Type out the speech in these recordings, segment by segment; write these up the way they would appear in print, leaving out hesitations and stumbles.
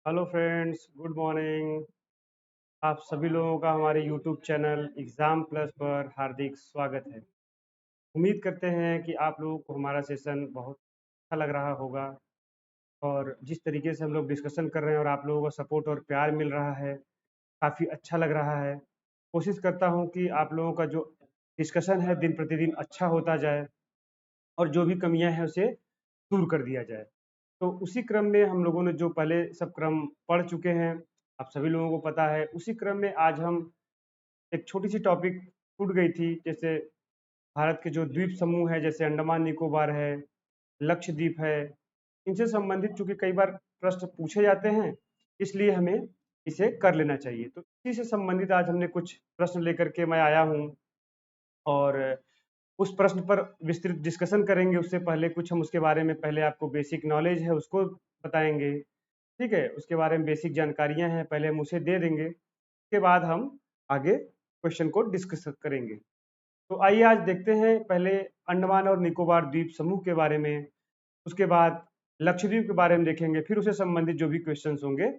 Hello friends, good morning. आप सभी लोगों का हमारे यूट्यूब चैनल एग्ज़ाम प्लस पर हार्दिक स्वागत है। उम्मीद करते हैं कि आप लोगों को हमारा सेशन बहुत अच्छा लग रहा होगा और जिस तरीके से हम लोग डिस्कशन कर रहे हैं और आप लोगों का सपोर्ट और प्यार मिल रहा है, काफ़ी अच्छा लग रहा है। कोशिश करता हूँ कि आप लोगों का जो डिस्कशन है दिन प्रतिदिन अच्छा होता जाए और जो भी कमियाँ हैं उसे दूर कर दिया जाए। तो उसी क्रम में हम लोगों ने जो पहले सब क्रम पढ़ चुके हैं, आप सभी लोगों को पता है। उसी क्रम में आज हम एक छोटी सी टॉपिक छूट गई थी, जैसे भारत के जो द्वीप समूह है, जैसे अंडमान निकोबार है, लक्षद्वीप है, इनसे संबंधित चूंकि कई बार प्रश्न पूछे जाते हैं, इसलिए हमें इसे कर लेना चाहिए। तो इसी से संबंधित आज हमने कुछ प्रश्न लेकर के मैं आया हूँ और उस प्रश्न पर विस्तृत डिस्कशन करेंगे। उससे पहले कुछ हम उसके बारे में पहले आपको बेसिक नॉलेज है उसको बताएंगे। ठीक है, उसके बारे में बेसिक जानकारियां हैं, पहले हम उसे दे देंगे। उसके बाद हम आगे क्वेश्चन को डिस्कस करेंगे। तो आइए आज देखते हैं पहले अंडमान और निकोबार द्वीप समूह के बारे में, उसके बाद लक्षद्वीप के बारे में देखेंगे, फिर उससे संबंधित जो भी क्वेश्चंस होंगे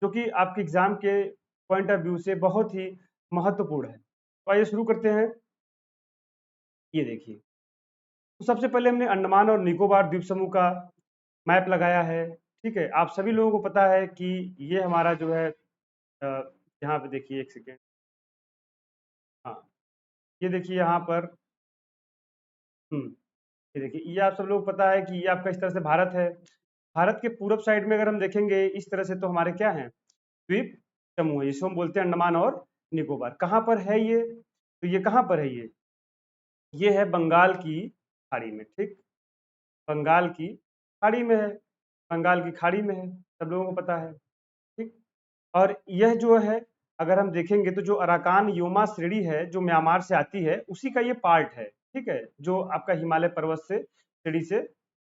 जो कि आपके एग्जाम के पॉइंट ऑफ व्यू से बहुत ही महत्वपूर्ण है। तो आइए शुरू करते हैं। ये देखिए, तो सबसे पहले हमने अंडमान और निकोबार द्वीप समूह का मैप लगाया है। ठीक है, आप सभी लोगों को पता है कि ये हमारा जो है यहाँ पे देखिए, एक सेकेंड। हाँ, ये देखिए यहाँ पर। हम्म, ये देखिए, ये आप सब लोग पता है कि ये आपका इस तरह से भारत है। भारत के पूरब साइड में अगर हम देखेंगे इस तरह से, तो हमारे क्या है, द्वीप समूह है, जिसको हम बोलते हैं अंडमान और निकोबार। कहाँ पर है ये? तो ये कहाँ पर है? ये है बंगाल की खाड़ी में। ठीक, बंगाल की खाड़ी में है, बंगाल की खाड़ी में है, सब लोगों को पता है। ठीक, और यह जो है, अगर हम देखेंगे तो जो अराकान योमा श्रेणी है जो म्यांमार से आती है, उसी का ये पार्ट है। ठीक है, जो आपका हिमालय पर्वत से श्रेणी से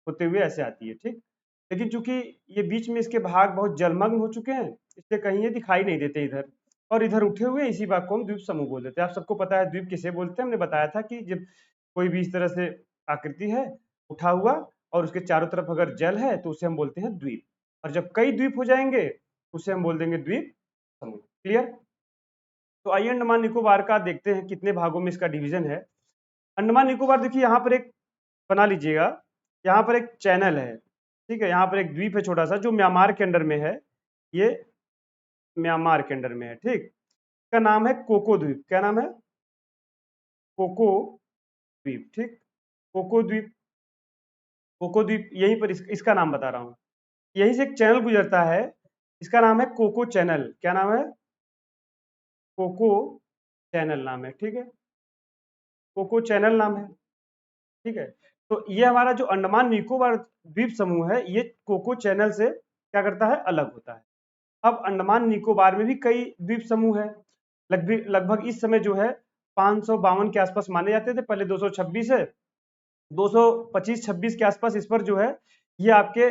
होते हुए ऐसे आती है। ठीक, लेकिन चूंकि ये बीच में इसके भाग बहुत जलमग्न हो चुके हैं, इसलिए कहीं ये दिखाई नहीं देते इधर, और इधर उठे हुए इसी भाग को हम द्वीप समूह बोल देते हैं। आप सबको पता है द्वीप किसे बोलते हैं, हमने बताया था कि जब कोई भी इस तरह से आकृति है उठा हुआ और उसके चारों तरफ अगर जल है तो उसे हम बोलते हैं द्वीप, और जब कई द्वीप हो जाएंगे उसे हम बोल देंगे द्वीप समूह। क्लियर? तो आइए अंडमान निकोबार का देखते हैं कितने भागों में इसका डिवीजन है। अंडमान निकोबार देखिए, यहाँ पर एक बना लीजिएगा, यहाँ पर एक चैनल है। ठीक है, यहाँ पर एक द्वीप है छोटा सा जो म्यांमार के अंडर में है। ये म्यांमार के अंडर में है। ठीक, इसका नाम है कोको द्वीप। क्या नाम है? कोको द्वीप। ठीक, कोको द्वीप। कोको द्वीप यहीं पर इसका नाम बता रहा हूँ। यहीं से एक चैनल गुजरता है, इसका नाम है कोको चैनल। क्या नाम है? कोको चैनल नाम है। ठीक है, कोको चैनल नाम है। ठीक है, तो ये हमारा जो अंडमान निकोबार द्वीप समूह है, ये कोको चैनल से क्या करता है, अलग होता है। अब अंडमान निकोबार में भी कई द्वीप समूह है। लगभग लगभग इस समय जो है 552 के आसपास माने जाते थे, पहले 226 है। 225-26 के आसपास इस पर जो है, ये आपके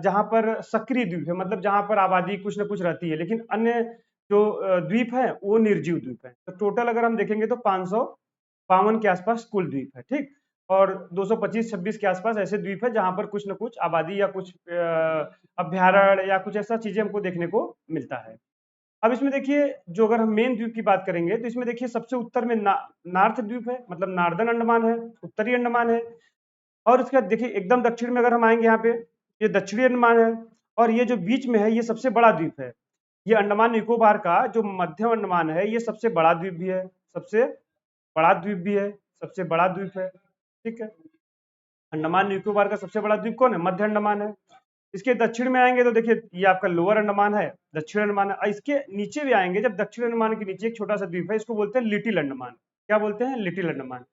जहां पर सक्रिय द्वीप है, मतलब जहां पर आबादी कुछ ना कुछ रहती है, लेकिन अन्य जो द्वीप है वो निर्जीव द्वीप है। तो टोटल अगर हम देखेंगे तो 552 के आसपास कुल द्वीप है। ठीक, और 225-26 के आसपास ऐसे द्वीप है जहां पर कुछ ना कुछ आबादी या कुछ अभ्यारण्य या कुछ ऐसा चीजें हमको देखने को मिलता है। अब इसमें देखिए, जो अगर हम मेन द्वीप की बात करेंगे तो इसमें देखिए सबसे उत्तर में नार्थ द्वीप है, मतलब नार्दर्न अंडमान है, उत्तरी अंडमान है। और इसके बाद देखिए एकदम दक्षिण में अगर हम आएंगे यहाँ पे, ये दक्षिणी अंडमान है। और ये जो बीच में है ये सबसे बड़ा द्वीप है। ये अंडमान निकोबार का जो मध्य अंडमान है, ये सबसे बड़ा द्वीप भी है, सबसे बड़ा द्वीप भी है, सबसे बड़ा द्वीप है। ठीक है, अंडमान निकोबार का सबसे बड़ा द्वीप कौन है? मध्य अंडमान है। इसके दक्षिण में आएंगे तो देखिए ये आपका लोअर अंडमान है, दक्षिण अंडमान है। और इसके नीचे भी आएंगे, जब दक्षिण अंडमान के नीचे एक छोटा सा द्वीप है, इसको बोलते हैं लिटिल अंडमान। क्या बोलते हैं? लिटिल अंडमान।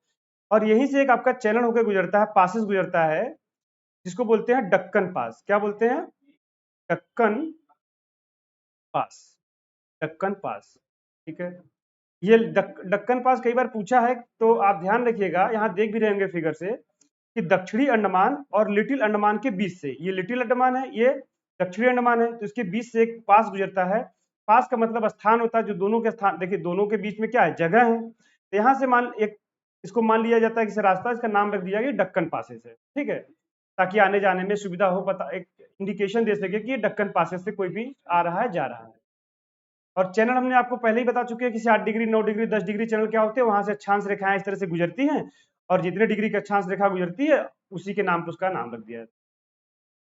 और यहीं से एक आपका चैनल होकर गुजरता है, पासेस गुजरता है, जिसको बोलते हैं डक्कन पास। क्या बोलते हैं? डक्कन पास। डक्कन पास। ठीक है, ये डक्कन पास कई बार पूछा है, तो आप ध्यान रखिएगा, यहाँ देख भी रहे होंगे फिगर से, कि दक्षिणी अंडमान और लिटिल अंडमान के बीच से, ये लिटिल अंडमान है, ये दक्षिणी अंडमान है, तो इसके बीच से एक पास गुजरता है। पास का मतलब स्थान होता है, जो दोनों के स्थान, देखिए दोनों के बीच में क्या है, जगह है। तो यहाँ से मान एक इसको मान लिया जाता है कि रास्ता, इसका नाम रख दिया गया डक्कन पासेस है। ठीक है, ताकि आने जाने में सुविधा हो। पता एक इंडिकेशन दे सके कि ये दक्कन पासेस से कोई भी आ रहा है, जा रहा है। और चैनल हमने आपको पहले ही बता चुके हैं कि 8 डिग्री, 9 डिग्री, 10 डिग्री चैनल क्या होते हैं, वहां से अक्षांश रेखाएं इस तरह से गुजरती हैं, और जितने डिग्री की अक्षांश रेखा गुजरती है उसी के नाम पर उसका नाम रख दिया है।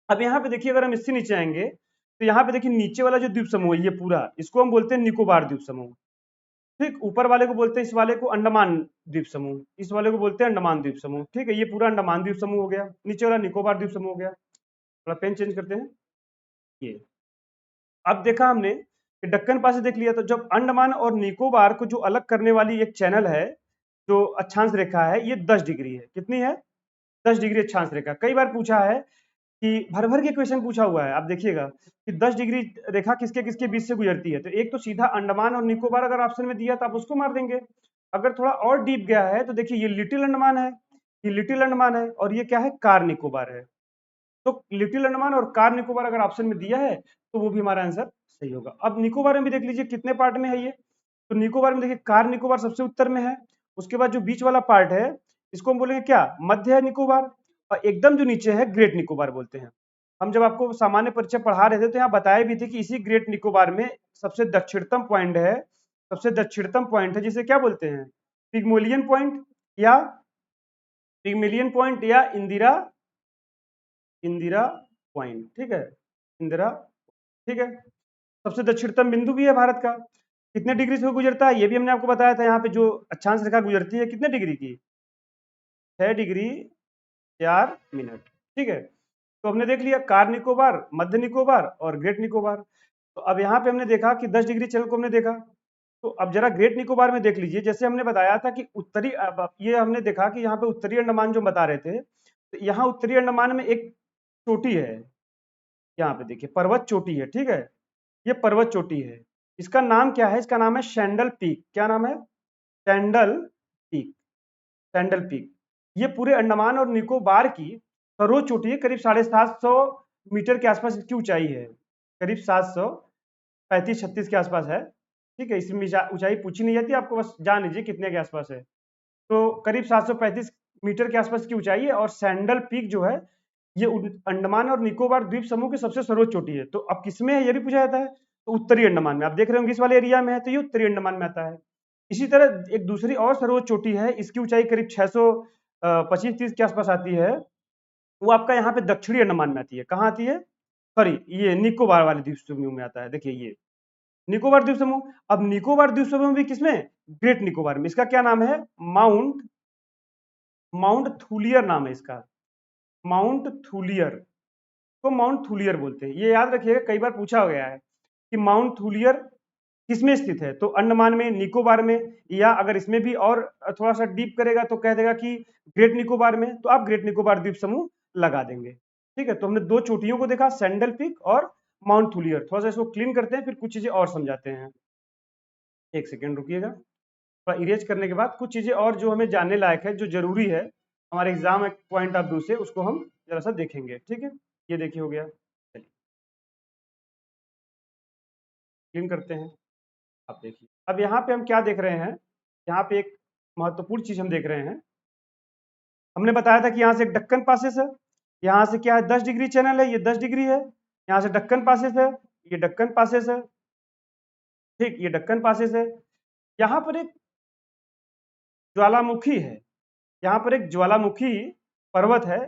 अब यहाँ पे देखिए, अगर हम इससे नीचे आएंगे तो यहाँ पे देखिए नीचे वाला जो द्वीप समूह है ये पूरा, इसको हम बोलते हैं निकोबार द्वीप समूह। ठीक, ऊपर वाले को बोलते हैं, इस वाले को अंडमान द्वीप समूह, इस वाले को बोलते हैं अंडमान द्वीप समूह। ठीक है, ये पूरा अंडमान द्वीप समूह हो गया, नीचे वाला निकोबार द्वीप समूह हो गया। थोड़ा पेन चेंज करते हैं। ये अब देखा हमने कि दक्कन पासे देख लिया, तो जब अंडमान और निकोबार को जो अलग करने वाली एक चैनल है, जो अक्षांश रेखा है, ये 10 डिग्री है। कितनी है? 10 डिग्री अक्षांश रेखा। कई बार पूछा है कि भर भर के क्वेश्चन पूछा हुआ है, आप देखिएगा कि 10 डिग्री रेखा किसके किसके बीच से गुजरती है। तो एक तो सीधा अंडमान और निकोबार अगर ऑप्शन में दिया तो आप उसको मार देंगे। अगर थोड़ा और डीप गया है तो देखिए ये लिटिल अंडमान है, ये लिटिल अंडमान है, और ये क्या है, कार निकोबार है। तो लिटिल अंडमान और कार निकोबार अगर ऑप्शन में दिया है तो वो भी हमारा आंसर सही होगा। अब निकोबार में भी देख लीजिए कितने पार्ट में है ये। तो निकोबार में देखिए कार निकोबार सबसे उत्तर में है, उसके बाद जो बीच वाला पार्ट है इसको हम बोलेंगे क्या, मध्य निकोबार, और एकदम जो नीचे है ग्रेट निकोबार बोलते हैं। हम जब आपको सामान्य परिचय पढ़ा रहे थे तो यहाँ बताया भी थे कि इसी ग्रेट निकोबार में सबसे दक्षिणतम पॉइंट है, सबसे दक्षिणतम पॉइंट है जिसे क्या बोलते हैं, पिग्मोलियन पॉइंट, या पिग्मोलियन पॉइंट, या इंदिरा इंदिरा पॉइंट। ठीक है, इंदिरा। ठीक है, सबसे दक्षिणतम बिंदु भी है भारत का। कितने डिग्री से गुजरता है ये भी हमने आपको बताया था। यहाँ पे जो अक्षांश रेखा गुजरती है कितने डिग्री की, 6 डिग्री 4 मिनट। ठीक है, तो हमने देख लिया कार निकोबार, मध्य निकोबार और ग्रेट निकोबार। तो अब यहाँ पे हमने देखा कि 10 डिग्री चैनल को हमने देखा। तो अब जरा ग्रेट निकोबार में देख लीजिए, जैसे हमने बताया था कि उत्तरी, अब ये हमने देखा कि यहाँ पे उत्तरी अंडमान जो बता रहे थे, तो यहाँ उत्तरी अंडमान में एक चोटी है, यहाँ पे देखिए पर्वत चोटी है। ठीक है, ये पर्वत चोटी है, इसका नाम क्या है, इसका नाम है शैंडल पीक। क्या नाम है? शैंडल पीक, सैंडल पीक। ये पूरे अंडमान और निकोबार की सर्वोच्च चोटी है, करीब 750 मीटर के आसपास इसकी ऊंचाई है, करीब 735-36 के आसपास है। ठीक है, इसमें ऊंचाई पूछी नहीं जाती आपको, बस जान लीजिए कितने के आसपास है। तो करीब 735 मीटर के आसपास की ऊंचाई है, और सैंडल पीक जो है ये अंडमान और निकोबार द्वीप समूह की सबसे सर्वोच्च चोटी है। तो अब किसमें है ये भी पूछा जाता है, तो उत्तरी अंडमान में। आप देख रहे होंगे इस वाले एरिया में है, तो ये उत्तरी अंडमान में आता है। इसी तरह एक दूसरी और सर्वोच्च चोटी है, इसकी ऊंचाई करीब 625-30 के आसपास आती है, वो आपका यहाँ पे दक्षिणी अंडमान में आती है। कहाँ आती है? सॉरी, ये निकोबार वाले द्वीप समूह में आता है। देखिए ये निकोबार द्वीप समूह। अब निकोबार द्वीप समूह भी किसमें? ग्रेट निकोबार में। इसका क्या नाम है? माउंट माउंट थूलियर नाम है इसका, माउंट थूलियर, को माउंट थूलियर बोलते हैं। ये याद रखिएगा, कई बार पूछा गया है कि माउंट थूलियर किसमें स्थित है, तो अंडमान में, निकोबार में, या अगर इसमें भी और थोड़ा सा डीप करेगा तो कह देगा कि ग्रेट निकोबार में, तो आप ग्रेट निकोबार द्वीप समूह लगा देंगे। ठीक है, तो हमने दो चोटियों को देखा, सैंडल पीक और माउंट थूलियर। थोड़ा सा इसको क्लीन करते हैं, फिर कुछ चीजें और समझाते हैं। एक सेकेंड रुकिएगा, थोड़ा इरेज करने के बाद कुछ चीजें और जो हमें जानने लायक है, जो जरूरी है हमारे एग्जाम पॉइंट ऑफ व्यू से, उसको हम जरा सा देखेंगे। ठीक है, ये देखिए हो गया, चलिए क्लीन करते हैं। आप देखिए, अब यहाँ पे हम क्या देख रहे हैं, यहाँ पे एक महत्वपूर्ण चीज हम देख रहे हैं। हमने बताया था कि यहाँ से एक दक्कन पासेस है, यहाँ से क्या है, 10 डिग्री चैनल है, ये 10 डिग्री है। यहाँ से दक्कन पासेस है, ये दक्कन पासेस है। ठीक, ये दक्कन पासेस है। यहाँ पर एक ज्वालामुखी है, यहाँ पर एक ज्वालामुखी पर्वत है,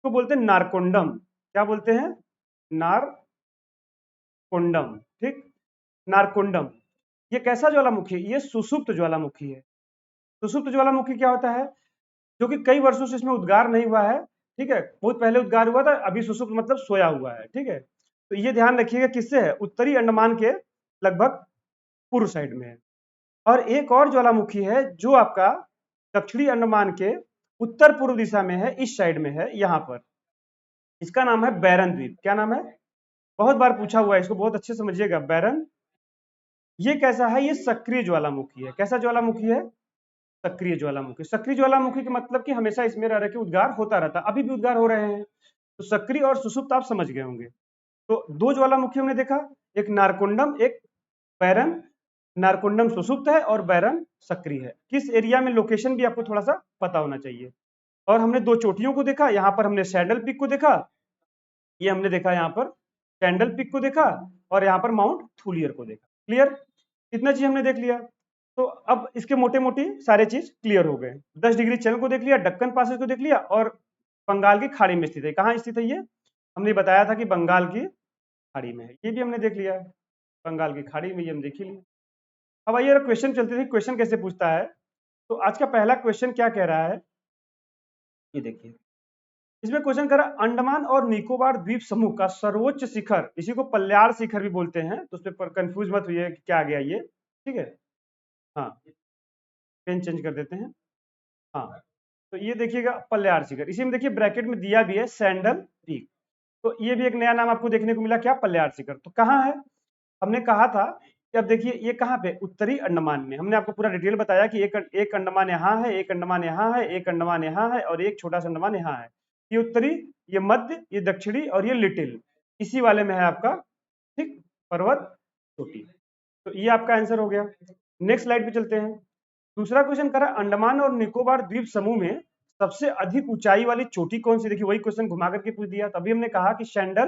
तो बोलते हैं नारकोंडम। क्या बोलते हैं? नारकोंडम। ठीक, नारकोंडम। ये कैसा ज्वालामुखी है? ये सुषुप्त ज्वालामुखी है। सुषुप्त ज्वालामुखी क्या होता है? जो कि कई वर्षों से इसमें उद्गार नहीं हुआ है। ठीक है, बहुत पहले उद्गार हुआ था, अभी सुषुप्त मतलब सोया हुआ है। ठीक है, तो ये ध्यान रखिएगा किससे है, उत्तरी अंडमान के लगभग पूर्व साइड में है। और एक और ज्वालामुखी है जो आपका दक्षिणी अंडमान के उत्तर पूर्व दिशा में है, इस साइड में है, यहाँ पर। इसका नाम है बैरन द्वीप। क्या नाम है? बहुत बार पूछा हुआ है, इसको बहुत अच्छे से समझिएगा। बैरन, ये कैसा है? ये सक्रिय ज्वालामुखी है। कैसा ज्वालामुखी है? सक्रिय ज्वालामुखी। सक्रिय ज्वालामुखी का मतलब कि हमेशा इसमें रह के उद्गार होता रहता, अभी भी उद्गार हो रहे हैं। तो सक्रिय और सुषुप्त आप समझ गए होंगे। तो दो ज्वालामुखी हमने देखा, एक नारकुंडम, एक बैरन। नारकुंडम सुषुप्त है और बैरन सक्रिय है। किस एरिया में, लोकेशन भी आपको थोड़ा सा पता होना चाहिए। और हमने दो चोटियों को देखा, यहाँ पर हमने सैडल पीक को देखा, ये हमने देखा यहाँ पर कैंडल पिक को देखा और यहाँ पर माउंट थूलियर को देखा। क्लियर? इतना चीज हमने देख लिया। तो अब इसके मोटे मोटी सारे चीज क्लियर हो गए। 10 डिग्री चैनल को देख लिया, दक्कन पासेज को देख लिया और बंगाल की खाड़ी में स्थित है। कहाँ स्थित है ये? हमने बताया था कि बंगाल की खाड़ी में है। ये भी हमने देख लिया, बंगाल की खाड़ी में, ये हम देख ही लिया। अब आइए क्वेश्चन चलते थे, क्वेश्चन कैसे पूछता है। तो आज का पहला क्वेश्चन क्या कह रहा है, ये देखिए। इसमें क्वेश्चन कर रहा है, अंडमान और निकोबार द्वीप समूह का सर्वोच्च शिखर, इसी को पल्यार शिखर भी बोलते हैं, तो उस पर कंफ्यूज मत हुइए कि क्या आ गया ये। ठीक है, हाँ, पेन चेंज कर देते हैं। हाँ, तो ये देखिएगा पल्यार शिखर, इसी में देखिए ब्रैकेट में दिया भी है सैंडल पीक। तो ये भी एक नया नाम आपको देखने को मिला, क्या? पल्यार शिखर। तो कहाँ है? हमने कहा था कि अब देखिए ये कहाँ पे, उत्तरी अंडमान में। हमने आपको पूरा डिटेल बताया कि एक अंडमान यहाँ है, एक अंडमान यहाँ है, एक अंडमान यहाँ है और एक छोटा सा अंडमान यहाँ है। ये उत्तरी, ये मध्य, ये दक्षिणी और ये लिटिल, इसी वाले में है आपका, ठीक, पर्वत चोटी। तो ये आपका आंसर हो गया। नेक्स्ट स्लाइड पे चलते हैं। दूसरा क्वेश्चन करा, अंडमान और निकोबार द्वीप समूह में सबसे अधिक ऊंचाई वाली चोटी कौन सी? देखिए वही क्वेश्चन घुमा करके पूछ दिया। तभी हमने कहा कि सैंडल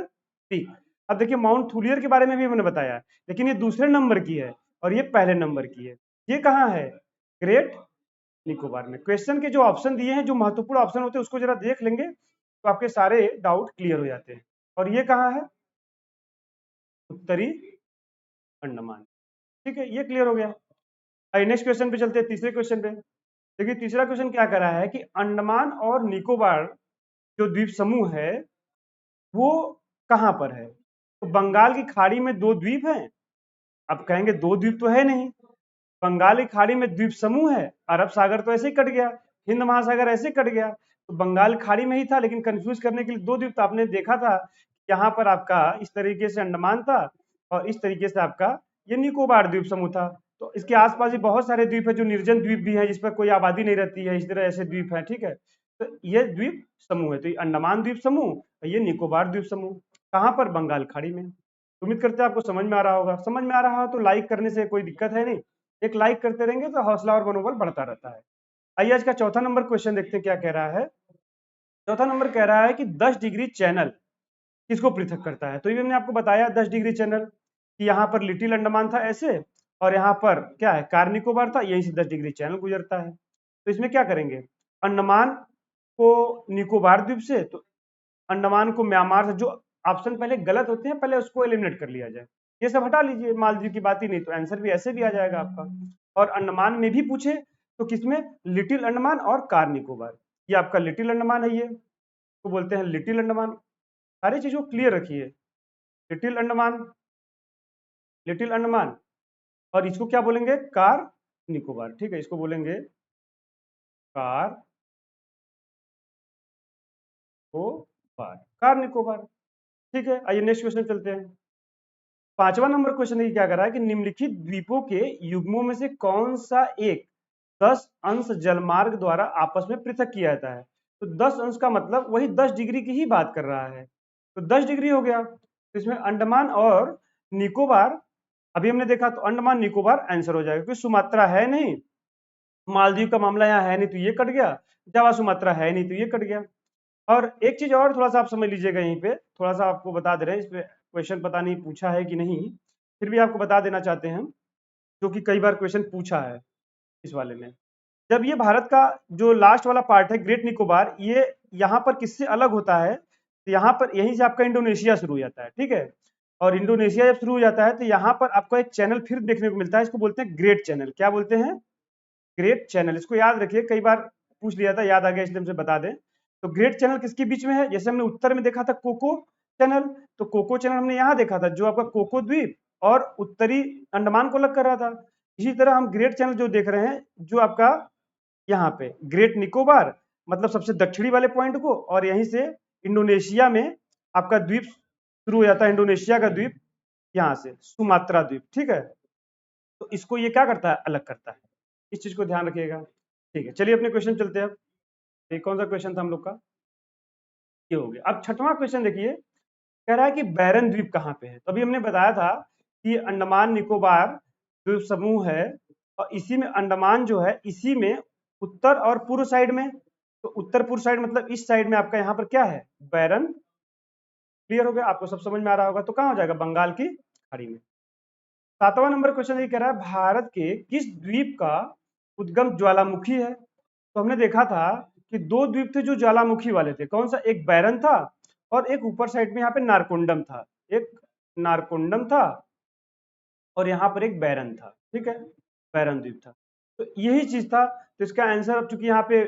पीक। अब देखिए माउंट थूलियर के बारे में भी हमने बताया, लेकिन ये दूसरे नंबर की है और ये पहले नंबर की है। ये कहाँ है? ग्रेट निकोबार में। क्वेश्चन के जो ऑप्शन दिए हैं, जो महत्वपूर्ण ऑप्शन होते हैं, उसको जरा देख लेंगे तो आपके सारे डाउट क्लियर हो जाते हैं। और ये कहाँ है? उत्तरी अंडमान। ठीक है, ये क्लियर हो गया। नेक्स्ट क्वेश्चन पे चलते हैं, तीसरे क्वेश्चन पे। देखिए तीसरा क्वेश्चन क्या कर रहा है कि अंडमान और निकोबार जो द्वीप समूह है वो कहाँ पर है? तो बंगाल की खाड़ी में दो द्वीप हैं। अब कहेंगे दो द्वीप तो है नहीं, बंगाल की खाड़ी में द्वीप समूह है। अरब सागर तो ऐसे ही कट गया, हिंद महासागर ऐसे कट गया, तो बंगाल खाड़ी में ही था। लेकिन कंफ्यूज करने के लिए दो द्वीप, तो आपने देखा था यहाँ पर आपका इस तरीके से अंडमान था और इस तरीके से आपका ये निकोबार द्वीप समूह था। तो इसके आसपास भी बहुत सारे द्वीप है, जो निर्जन द्वीप भी है, जिस पर कोई आबादी नहीं रहती है, इस तरह ऐसे द्वीप है। ठीक है, तो ये द्वीप समूह है। तो ये अंडमान द्वीप समूह और ये निकोबार द्वीप समूह कहाँ पर? बंगाल खाड़ी में। उम्मीद करते हैं आपको समझ में आ रहा होगा। समझ में आ रहा हो तो लाइक करने से कोई दिक्कत है नहीं, एक लाइक करते रहेंगे तो हौसला और मनोबल बढ़ता रहता है। आइए आज का चौथा नंबर क्वेश्चन देखते हैं क्या कह रहा है। चौथा नंबर कह रहा है कि 10 डिग्री चैनल किसको पृथक करता है? तो ये हमने आपको बताया 10 डिग्री चैनल कि यहाँ पर लिटिल अंडमान था ऐसे, और यहाँ पर क्या है, कार निकोबार था, यहीं से 10 डिग्री चैनल गुजरता है। तो इसमें क्या करेंगे, अंडमान को निकोबार द्वीप से, तो अंडमान को म्यांमार से, जो ऑप्शन पहले गलत होते हैं पहले उसको एलिमिनेट कर लिया जाए। ये सब हटा लीजिए, मालदीव की बात ही नहीं, तो आंसर भी ऐसे भी आ जाएगा आपका। और अंडमान में भी पूछे तो किसमें? लिटिल अंडमान और कार निकोबार। ये आपका लिटिल अंडमान है, ये तो बोलते हैं लिटिल अंडमान। सारी चीजों को क्लियर रखिए। लिटिल अंडमान, लिटिल अंडमान, और इसको क्या बोलेंगे? कार निकोबार। ठीक है, इसको बोलेंगे कार निकोबार, कार निकोबार। ठीक है, आइए नेक्स्ट क्वेश्चन चलते हैं। पांचवा नंबर क्वेश्चन ये क्या कर रहा है कि निम्नलिखित द्वीपों के युग्मों में से कौन सा एक 10 अंश जलमार्ग द्वारा आपस में पृथक किया जाता है? तो 10 अंश का मतलब वही 10 डिग्री की ही बात कर रहा है। तो 10 डिग्री हो गया, तो इसमें अंडमान और निकोबार, अभी हमने देखा तो अंडमान निकोबार आंसर हो जाएगा, क्योंकि सुमात्रा है नहीं, मालदीव का मामला यहाँ है नहीं तो ये कट गया, जावा सुमात्रा है नहीं तो ये कट गया। और एक चीज और थोड़ा सा आप समझ लीजिएगा, यहीं पे थोड़ा सा आपको बता दे रहे हैं, इस पे क्वेश्चन पता नहीं पूछा है कि नहीं, फिर भी आपको बता देना चाहते हैं, जो कि कई बार क्वेश्चन पूछा है इस वाले में। जब ये भारत का जो लास्ट वाला पार्ट है ग्रेट निकोबार, ये यहाँ पर किससे अलग होता है? तो यहाँ पर यहीं से आपका इंडोनेशिया शुरू हो जाता है। ठीक है, और इंडोनेशिया जब शुरू हो जाता है तो यहाँ पर आपको एक चैनल फिर देखने को मिलता है, इसको बोलते हैं ग्रेट चैनल। क्या बोलते हैं? Great channel. इसको याद रखिए, कई बार पूछ लिया था, याद आ गया इसलिए हमसे बता दें। तो ग्रेट चैनल किसके बीच में है? जैसे हमने उत्तर में देखा था कोको चैनल, तो कोको चैनल हमने यहाँ देखा था, जो आपका कोको द्वीप और उत्तरी अंडमान को अलग कर रहा था। इसी तरह हम ग्रेट चैनल जो देख रहे हैं, जो आपका यहाँ पे ग्रेट निकोबार, मतलब सबसे दक्षिणी वाले पॉइंट को, और यहीं से इंडोनेशिया में आपका द्वीप शुरू हो जाता है, इंडोनेशिया का द्वीप यहाँ से सुमात्रा द्वीप। ठीक है, तो इसको ये क्या करता है? अलग करता है। इस चीज को ध्यान रखिएगा। ठीक है, चलिए अपने क्वेश्चन चलते हैं। अब ये कौन सा क्वेश्चन था हम लोग का? ये हो गया। अब छठवां क्वेश्चन देखिए, कह रहा है कि बैरन द्वीप कहाँ पे है? तो अभी हमने बताया था कि अंडमान निकोबार द्वीप समूह है, और इसी में अंडमान जो है, इसी में उत्तर और पूर्व साइड में, तो उत्तर पूर्व साइड मतलब इस साइड में आपका यहाँ पर क्या है? बैरन क्लियर हो गया, आपको सब समझ में आ रहा होगा। तो कहाँ हो जाएगा, बंगाल की खाड़ी में। 7वां नंबर क्वेश्चन ये कह रहा है भारत के किस द्वीप का उद्गम ज्वालामुखी है। तो हमने देखा था कि दो द्वीप थे जो ज्वालामुखी वाले थे, कौन सा, एक बैरन था और एक ऊपर साइड में यहाँ पे नारकोंडम था। एक नारकोंडम था और यहाँ पर एक बैरन था, ठीक है, बैरन द्वीप था। तो यही चीज था। तो इसका आंसर, अब चूंकि यहाँ पे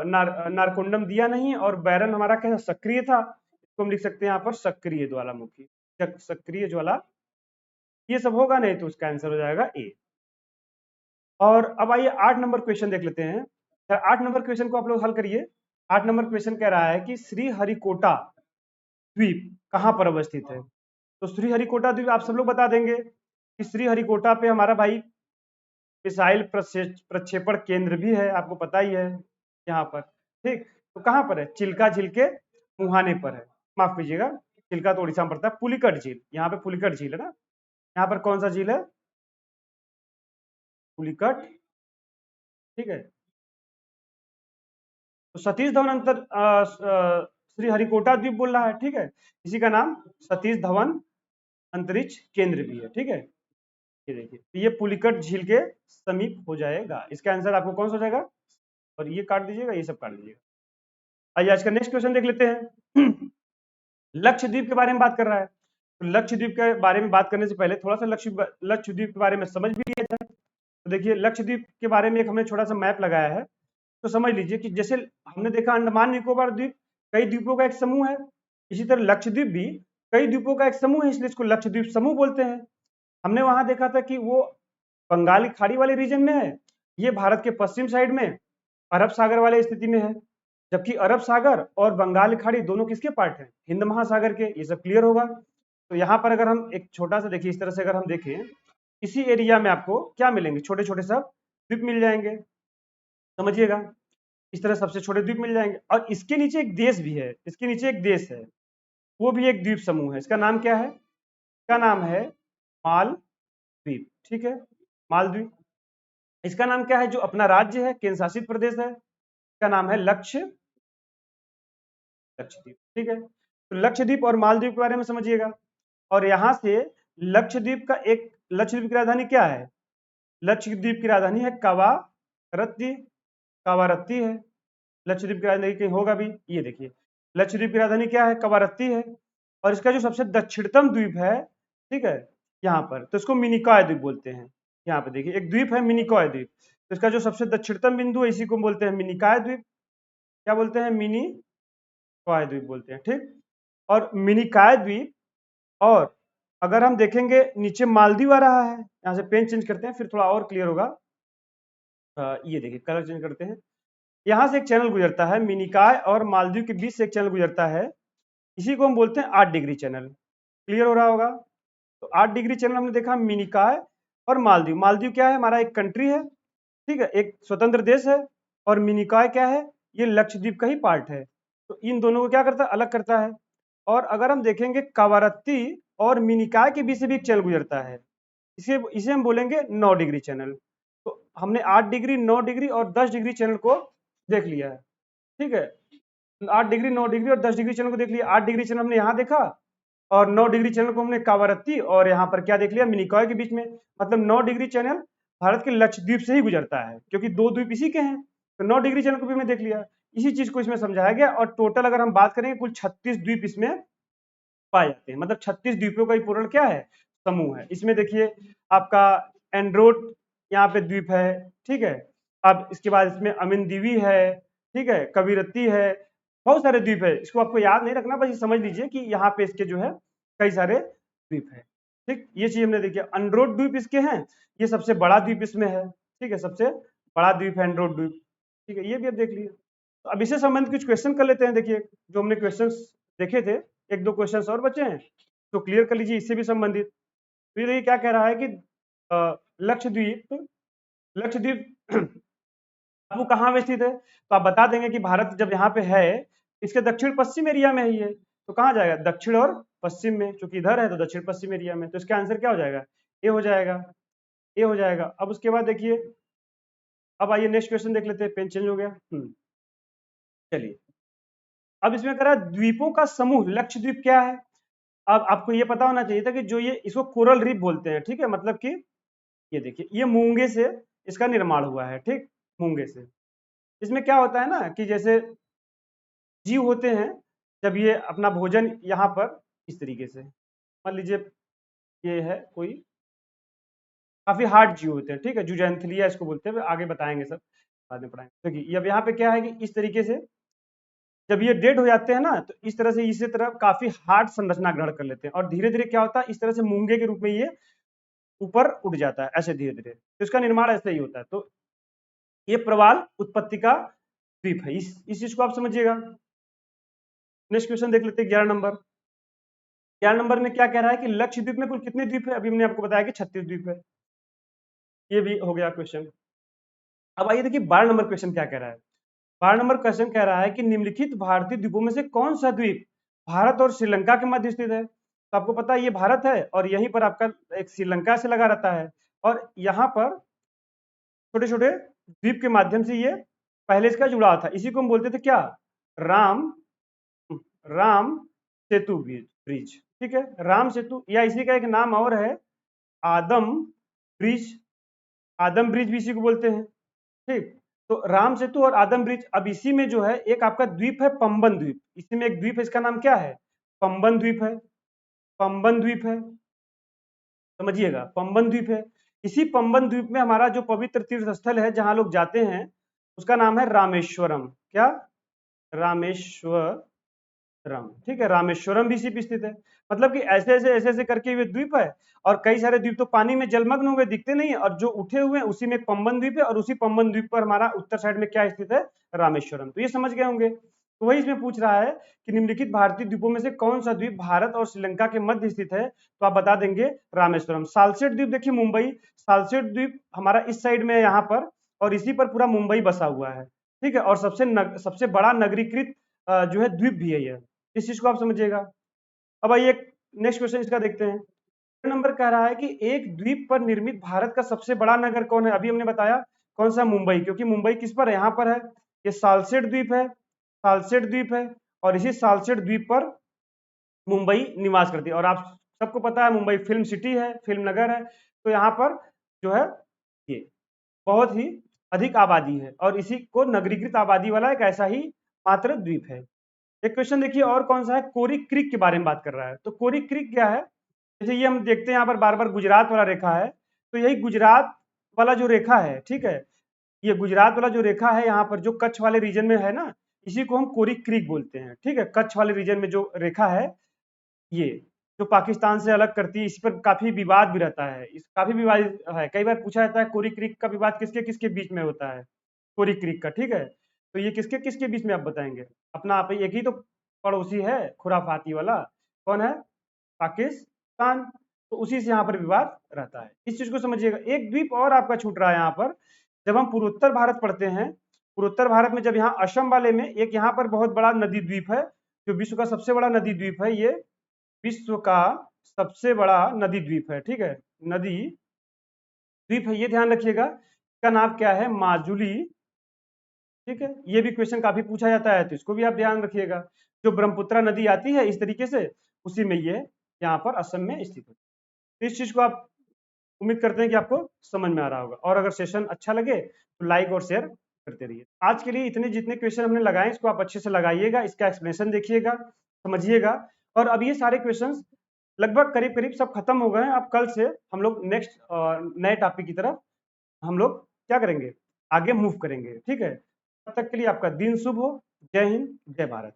नारकोंडम दिया नहीं और बैरन हमारा कैसा सक्रिय था, इसको हम लिख सकते हैं यहाँ पर सक्रिय ज्वालामुखी, सक्रिय ज्वाला। ये सब होगा नहीं तो उसका आंसर हो जाएगा ए। और अब आइए 8 नंबर क्वेश्चन देख लेते हैं। 8 नंबर क्वेश्चन को आप लोग हल करिए। 8 नंबर क्वेश्चन कह रहा है कि श्रीहरिकोटा द्वीप कहाँ पर अवस्थित है। तो श्रीहरिकोटा द्वीप आप सब लोग बता देंगे कि श्रीहरिकोटा पे हमारा भाई मिसाइल प्रक्षेपण केंद्र भी है, आपको पता ही है यहाँ पर, ठीक। तो कहाँ पर है, चिल्का झील के मुहाने पर है, माफ कीजिएगा, चिल्का तो उड़ीसा में पड़ता है, पुलिकट झील, यहाँ पे पुलिकट झील है ना। यहाँ पर कौन सा झील है, पुलिकट, ठीक है। तो सतीश धवन श्रीहरिकोटा द्वीप बोल रहा है, ठीक है। इसी का नाम सतीश धवन अंतरिक्ष केंद्र भी है, ठीक है। ये देखिए, तो ये पुलिकट झील के समीप हो जाएगा। इसका आंसर आपको कौन सा हो जाएगा, और ये काट दीजिएगा, ये सब काट दीजिएगा। आइए आज का नेक्स्ट क्वेश्चन देख लेते हैं। लक्षद्वीप के बारे में बात कर रहा है। तो लक्षद्वीप के बारे में बात करने से पहले थोड़ा सा लक्षद्वीप के बारे में समझ भी लिया जाए। तो देखिए, लक्षद्वीप के बारे में एक हमने छोटा सा मैप लगाया है। तो समझ लीजिए कि जैसे हमने देखा अंडमान निकोबार द्वीप कई द्वीपों का एक समूह है, इसी तरह लक्षद्वीप भी कई द्वीपों का एक समूह है, इसलिए इसको लक्षद्वीप समूह बोलते हैं। हमने वहां देखा था कि वो बंगाली खाड़ी वाले रीजन में है, ये भारत के पश्चिम साइड में अरब सागर वाले स्थिति में है। जबकि अरब सागर और बंगाल की खाड़ी दोनों किसके पार्ट हैं, हिंद महासागर के। ये सब क्लियर होगा। तो यहाँ पर अगर हम एक छोटा सा देखिए, इस तरह से अगर हम देखें, इसी एरिया में आपको क्या मिलेंगे, छोटे छोटे सब द्वीप मिल जाएंगे, समझिएगा। इस तरह सबसे छोटे द्वीप मिल जाएंगे और इसके नीचे एक देश भी है, इसके नीचे एक देश है, वो भी एक द्वीप समूह है। इसका नाम क्या है, इसका नाम है मालदीव, ठीक है, मालदीव। इसका नाम क्या है, जो अपना राज्य है, केंद्र शासित प्रदेश है, इसका नाम है लक्षद्वीप, ठीक है। तो लक्षद्वीप और मालदीव के बारे में समझिएगा। और यहां से लक्षद्वीप का एक, लक्षद्वीप की राजधानी क्या है, लक्षद्वीप की राजधानी है कावारत्ती, कावारत्ती है। लक्षद्वीप की राजधानी कहीं होगा भी, ये देखिए, लक्षद्वीप की राजधानी क्या है, कवारत्ती है। और इसका जो सबसे दक्षिणतम द्वीप है, ठीक है, यहाँ पर, तो इसको मिनिकॉय द्वीप बोलते हैं। यहाँ पे देखिए एक द्वीप है मिनिकॉय द्वीप, तो इसका जो सबसे दक्षिणतम बिंदु है, इसी को बोलते हैं मिनिकॉय द्वीप। क्या बोलते हैं, मिनिकॉय द्वीप बोलते हैं, ठीक। और मिनिकॉय द्वीप, और अगर हम देखेंगे नीचे मालदीव आ रहा है, यहाँ से पेन चेंज करते हैं फिर थोड़ा और क्लियर होगा। ये देखिए कलर चेंज करते हैं, यहाँ से एक चैनल गुजरता है, मिनिकॉय और मालदीव के बीच से एक चैनल गुजरता है, इसी को हम बोलते हैं 8 डिग्री चैनल। क्लियर हो रहा होगा। तो 8 डिग्री चैनल हमने देखा, मिनिकॉय और मालदीव। मालदीव क्या है, हमारा एक कंट्री है, ठीक है, एक स्वतंत्र देश है। और मिनिकॉय क्या है, ये लक्षद्वीप का ही पार्ट है। तो इन दोनों को क्या करता है, अलग करता है। और अगर हम देखेंगे कवारत्ती और मिनिकॉय के बीच से भी एक चैनल गुजरता है, इसे इसे हम बोलेंगे 9 डिग्री चैनल। तो हमने 8 डिग्री, 9 डिग्री और 10 डिग्री चैनल को देख लिया है, ठीक है। 8 डिग्री, 9 डिग्री और 10 डिग्री चैनल को देख लिया। 8 डिग्री चैनल हमने यहाँ देखा और 9 डिग्री चैनल को हमने कावारत्ती और यहाँ पर क्या देख लिया, मिनिकॉय के बीच में। मतलब 9 डिग्री चैनल भारत के लक्षद्वीप से ही गुजरता है, क्योंकि दो द्वीप इसी के हैं। तो 9 डिग्री चैनल को भी हमने देख लिया, इसी चीज को इसमें समझाया गया। और टोटल अगर हम बात करेंगे, कुल 36 द्वीप इसमें पाए जाते हैं। मतलब 36 द्वीपों का ही पूर्ण क्या है, समूह है। इसमें देखिए आपका एंड्रोट यहाँ पे द्वीप है, ठीक है। अब इसके बाद इसमें अमिनदीवी है, ठीक है, कविरत्ती है, बहुत सारे द्वीप है। इसको आपको याद नहीं रखना, बस ये समझ लीजिए कि यहाँ पे इसके जो है कई सारे द्वीप है, ठीक। ये चीज हमने देखी। एंड्रोट द्वीप इसके हैं, ये सबसे बड़ा द्वीप इसमें है, ठीक है, सबसे बड़ा द्वीप है एंड्रोट द्वीप, ठीक है। ये भी आप देख लिए। तो अब इससे संबंधित कुछ क्वेश्चन कर लेते हैं। देखिए जो हमने क्वेश्चन देखे थे, एक दो क्वेश्चन और बचे हैं, तो क्लियर कर लीजिए इससे भी संबंधित। तो ये देखिए क्या कह रहा है कि लक्षद्वीप, लक्षद्वीप टापू कहाँ में स्थित है। तो आप बता देंगे कि भारत जब यहाँ पे है, इसके दक्षिण पश्चिम एरिया में ही है। तो कहाँ जाएगा, दक्षिण और पश्चिम में, क्योंकि इधर है तो दक्षिण पश्चिम एरिया में। तो इसका आंसर क्या हो जाएगा, ए हो जाएगा, ए हो जाएगा। अब उसके बाद देखिए, अब आइए नेक्स्ट क्वेश्चन देख लेते हैं। पेन चेंज हो गया, चलिए। अब इसमें कह रहा है द्वीपों का समूह लक्षद्वीप क्या है। अब आपको ये पता होना चाहिए था कि जो ये इसको कोरल रीफ बोलते हैं, ठीक है, मतलब कि ये देखिए ये मूंगे से इसका निर्माण हुआ है, ठीक, मूंगे से। इसमें क्या होता है ना कि जैसे जीव होते हैं, जब ये अपना भोजन यहाँ पर इस तरीके से, मान लीजिए ये है कोई काफी हार्ड जीव होते हैं, ठीक है, जुजैंथलिया इसको बोलते हैं, आगे बताएंगे सब, बाद में पढ़ाएंगे। देखिए अब यहाँ पे क्या है कि इस तरीके से जब ये डेड हो जाते हैं ना, तो इस तरह से इसी तरह काफी हार्ड संरचना ग्रहण कर लेते हैं, और धीरे धीरे क्या होता है, इस तरह से मूंगे के रूप में ये ऊपर उठ जाता है, ऐसे धीरे धीरे, तो इसका निर्माण ऐसे ही होता है। तो ये प्रवाल उत्पत्ति का द्वीप है, इस चीज को आप समझिएगा। नेक्स्ट क्वेश्चन देख लेते हैं 11 नंबर। 11 नंबर में क्या कह रहा है कि लक्षद्वीप में कुल कितने द्वीप है, अभी हमने आपको बताया कि 36 द्वीप है, ये भी हो गया क्वेश्चन। अब आइए देखिए 12 नंबर क्वेश्चन क्या कह रहा है। 12 नंबर क्वेश्चन कह रहा है कि निम्नलिखित भारतीय द्वीपों में से कौन सा द्वीप भारत और श्रीलंका के मध्य स्थित है। तो आपको पता है ये भारत है, और यहीं पर आपका एक श्रीलंका से लगा रहता है, और यहाँ पर छोटे छोटे द्वीप के माध्यम से ये पहले इसका जुड़ाव था, इसी को हम बोलते थे क्या, राम राम सेतु ब्रिज, ठीक है, राम सेतु, या इसी का एक नाम और है आदम ब्रिज, आदम ब्रिज भी इसी को बोलते हैं, ठीक। तो राम सेतु और आदम ब्रिज, अब इसी में जो है एक आपका द्वीप है पंबन द्वीप, इसी में एक द्वीप है, इसका नाम क्या है, पंबन द्वीप है, पंबन द्वीप है, समझिएगा, पंबन द्वीप है। इसी पंबन द्वीप में हमारा जो पवित्र तीर्थ स्थल है जहां लोग जाते हैं, उसका नाम है रामेश्वरम, क्या, रामेश्वरम, ठीक है, रामेश्वरम भी इसी पे स्थित है। मतलब कि ऐसे ऐसे करके ये द्वीप है, और कई सारे द्वीप तो पानी में जलमग्न हुए दिखते नहीं है, और जो उठे हुए हैं उसी में एक पंबन द्वीप है, और उसी पंबन द्वीप पर हमारा उत्तर साइड में क्या स्थित है, रामेश्वरम। तो ये समझ गए होंगे। तो वही इसमें पूछ रहा है कि निम्नलिखित भारतीय द्वीपों में से कौन सा द्वीप भारत और श्रीलंका के मध्य स्थित है, तो आप बता देंगे रामेश्वरम। सालसेट द्वीप देखिए मुंबई, सालसेट द्वीप हमारा इस साइड में है यहाँ पर, और इसी पर पूरा मुंबई बसा हुआ है, ठीक है, और सबसे बड़ा नगरीकृत जो है द्वीप भी है यह, इस चीज को आप समझिएगा। अब आइए नेक्स्ट क्वेश्चन इसका देखते हैं। नंबर कह रहा है कि एक द्वीप पर निर्मित भारत का सबसे बड़ा नगर कौन है, अभी हमने बताया कौन सा, मुंबई, क्योंकि मुंबई किस पर है, यहाँ पर है, ये सालसेट द्वीप है, सालसेट द्वीप है, और इसी सालसेट द्वीप पर मुंबई निवास करती है, और आप सबको पता है मुंबई फिल्म सिटी है, फिल्म नगर है, तो यहाँ पर जो है ये बहुत ही अधिक आबादी है, और इसी को नगरीकृत आबादी वाला एक ऐसा ही मात्र द्वीप है। एक क्वेश्चन देखिए और कौन सा है, कोरी क्रीक के बारे में बात कर रहा है। तो कोरी क्रीक क्या है, जैसे ये हम देखते हैं यहाँ पर बार बार गुजरात वाला रेखा है, तो यही गुजरात वाला जो रेखा है, ठीक है, ये गुजरात वाला जो रेखा है यहाँ पर जो कच्छ वाले रीजन में है ना, इसी को हम कोरी क्रीक बोलते हैं, ठीक है, कच्छ वाले रीजन में जो रेखा है ये, जो पाकिस्तान से अलग करती है, इस पर काफी विवाद भी रहता है, इस काफी विवाद है, कई बार पूछा जाता है कोरी क्रीक का विवाद किसके किसके बीच में होता है, कोरी क्रीक का, ठीक है, तो ये किसके किसके बीच में आप बताएंगे, अपना आप एक ही तो पड़ोसी है खुराफाती वाला, कौन है, पाकिस्तान, तो उसी से यहाँ पर विवाद रहता है, इस चीज को समझिएगा। एक द्वीप और आपका छूट रहा है यहाँ पर, जब हम पूर्वोत्तर भारत पढ़ते हैं, पूर्वोत्तर भारत में जब यहाँ असम वाले में एक यहाँ पर बहुत बड़ा नदी द्वीप है, जो विश्व का सबसे बड़ा नदी द्वीप है, ये विश्व का सबसे बड़ा नदी द्वीप है, ठीक है, नदी द्वीप है, ये ध्यान रखिएगा, इसका नाम क्या है, माजुली, ठीक है, ये भी क्वेश्चन काफी पूछा जाता है, तो इसको भी आप ध्यान रखिएगा। जो ब्रह्मपुत्र नदी आती है इस तरीके से, उसी में ये यहाँ पर असम में स्थित है। तो इस चीज को आप उम्मीद करते हैं कि आपको समझ में आ रहा होगा, और अगर सेशन अच्छा लगे तो लाइक और शेयर करते रहिए। आज के लिए इतने जितने क्वेश्चन हमने लगाए इसको आप अच्छे से लगाइएगा, इसका एक्सप्लेनेशन देखिएगा, समझिएगा, और अब ये सारे क्वेश्चन लगभग करीब करीब सब खत्म हो गए हैं। अब कल से हम लोग नेक्स्ट नए टॉपिक की तरफ हम लोग क्या करेंगे, आगे मूव करेंगे, ठीक है। तब तक के लिए आपका दिन शुभ हो। जय हिंद, जय भारत।